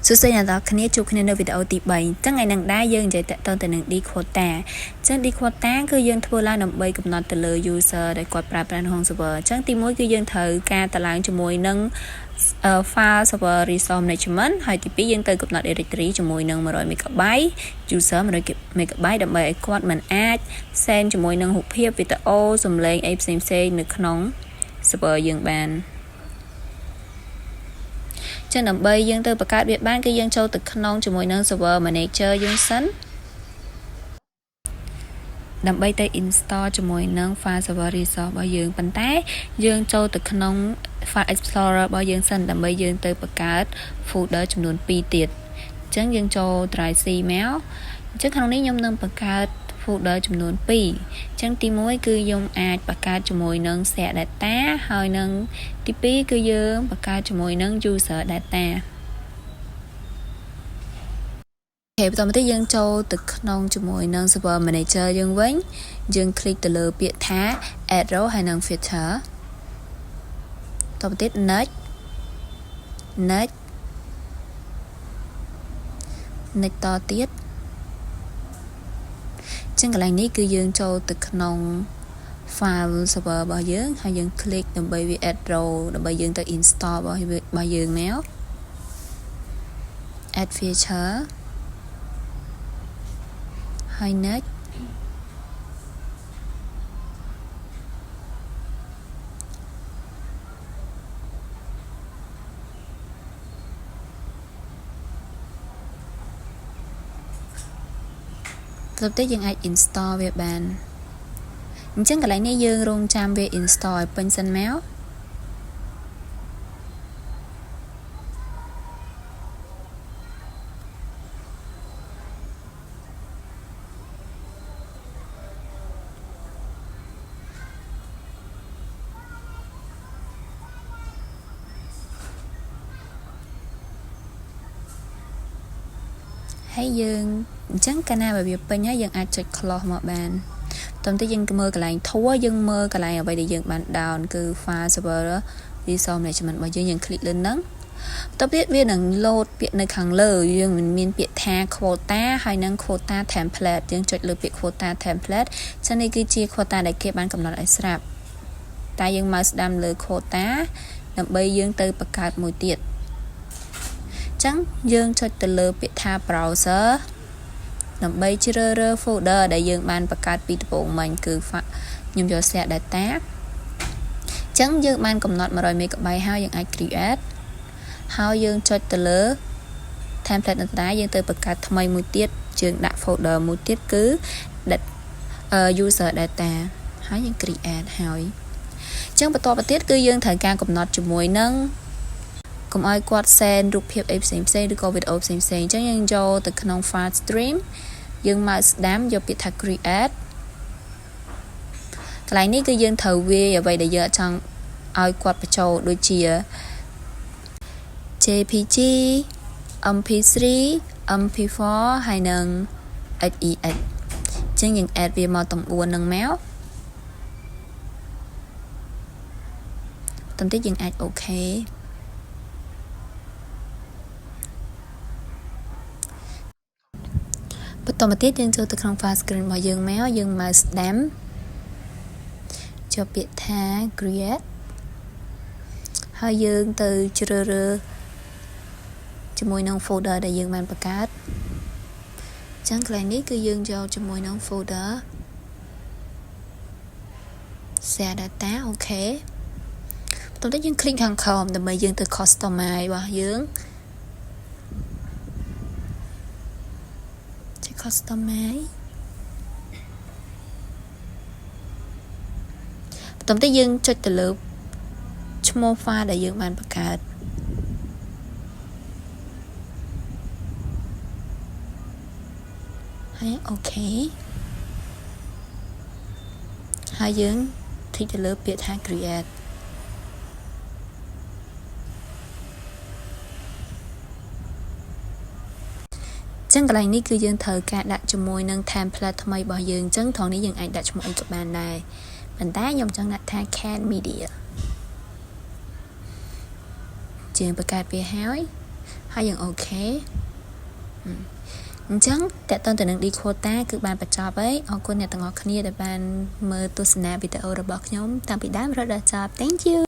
សួស្តីអ្នកនរគ្នាជួបគ្នានៅវីដេអូទី3ចឹងថ្ងៃនេះដែរយើងនិយាយតាក់ទងទៅនឹង D quota ចឹង D quota គឺយើងធ្វើឡើងដើម្បីកំណត់ទៅលើ user ដែលគាត់ប្រើប្រាស់ក្នុង server ចឹងទី1គឺយើងត្រូវការតឡើងជាមួយនឹង file server resource management ហើយទី2យើងត្រូវកំណត់ directory ជាមួយនឹង 100MB user 100MB ដើម្បីឲ្យគាត់មិនអាច send ជាមួយនឹងរូបភាពវីដេអូសំឡេងអីផ្សេងៗនៅក្នុង server យើងបានចឹងដើម្បីយើងទៅបង្កើតវាបានគឺយើងចូលទៅក្នុងជាមួយនឹង server manager យើងសិនដើម្បីទៅ install ជាមួយនឹង file server resource របស់យើងប៉ុន្តែយើងចូលទៅក្នុង file explorer របស់យើងសិនដើម្បីយើងទៅបង្កើត folder ចំនួន2ទៀតអញ្ចឹងយើងចូល drive C មកអញ្ចឹងក្នុងនេះខ្ញុំនឹងបង្កើត folder ចំនួន2អញ្ចឹងទី1គឺខ្ញុំអាចបង្កើតជាមួយនឹង share data ហើយនឹងទី2គឺយើងបង្កើតជាមួយនឹង user data អូខេបន្តមកទៀតយើងចូលទៅក្នុងជាមួយនឹង server manager យើងវិញយើង click ទៅលើពាក្យថា arrow ហើយនឹង filter បន្តមកទៀត next តទៀតចឹងកន្លែងនេះគឺយើងចូលទៅក្នុង file server របស់យើងហើយយើង click ដើម្បីវា arrow ដើម្បីយើងទៅ install របស់យើងមក add feature ហើយ next ទៅទៀតយើងអាច install វាបានអញ្ចឹងកន្លែងនេះយើងរងចាំវា install ឲ្យពេញសិនមកហើយយើងអញ្ចឹងកាលណាបើវាពេញហើយយើងអាចចុច close មកបានតោះទៅយើងមើលកន្លែង tour យើងមើលកន្លែងអ្វីដែលយើងបាន down គឺ file server resource management របស់យើង click លើហ្នឹងបន្ទាប់ទៀតវានឹង load ពាក្យនៅខាងលើយើងមានពាក្យថា quota ហើយនឹង quota template យើងចុចលើពាក្យ quota template ចឹងនេះគឺជា quota ដែលគេបានកំណត់ឲ្យស្រាប់តែយើងមកស្ដាំលើ quota ដើម្បីយើងទៅបង្កើតមួយទៀតចឹងយើងចុចទៅលើពាក្យថា browser ដើម្បីជ្រើសរើស folder ដែលយើងបានបង្កើតពីដំបូងមិញគឺខ្ញុំយក share data ចឹងយើងបានកំណត់ 100MB ហើយយើងអាច create ហើយយើងចុចទៅលើ template នៅតាយើងទៅបង្កើតថ្មីមួយទៀតយើងដាក់ folder មួយទៀតគឺ user data ហើយយើង create ហើយចឹងបន្តទៅទៀតគឺយើងត្រូវការកំណត់ជាមួយនឹងកុំឲ្យគាត់ send រូបភាពអីផ្សេងៗឬក៏វីដេអូផ្សេងៗអញ្ចឹងយើងចូលទៅក្នុង file stream យើងមកស្ដាំយកពាក្យថា create កន្លែងនេះគឺយើងត្រូវវាយអ្វីដែលយើងចង់ឲ្យគាត់បញ្ចូលដូចជា JPG MP3 MP4 ហើយនឹង XEX អញ្ចឹងយើង add វាមកទាំង4ហ្នឹងមកបន្តទៀតយើងអាច OKបន្តមកទៀតយើងចូលទៅក្នុង file screen របស់យើងមកយើងមកស្ដាំចូលពាក្យថា create ហើយយើងទៅជ្រើសរើសជាមួយនឹង folder ដែលយើងបានបង្កើតអញ្ចឹងកន្លែងនេះគឺយើងយកជាមួយនឹង folder share data អូខេបន្តទៅយើង click ខាងក្រោមដើម្បីយើងទៅ customize របស់យើងcustomize បន្តទៅយើងចុចទៅលើឈ្មោះ file ដែលយើងបានបង្កើតហើយអូខេហើយយើង click ទៅលើពាក្យថា createចឹងកន្លែងនេះគឺយើងត្រូវការដាក់ជាមួយនឹង template ថ្មីរបស់យើងចឹងត្រង់នេះយើងអាចដាក់ឈ្មោះអីក៏បានដែរប៉ុន្តែខ្ញុំចង់ដាក់ថា can media ជាងបង្កើតវាហើយ ហើយយើងអូខេអញ្ចឹងតើតើទៅនឹង Dakota គឺបានបញ្ចប់ហើយអរគុណអ្នកទាំងអស់គ្នាដែលបានមើលទស្សនាវីដេអូរបស់ខ្ញុំតាំងពីដើមរហូតដល់ចប់ Thank you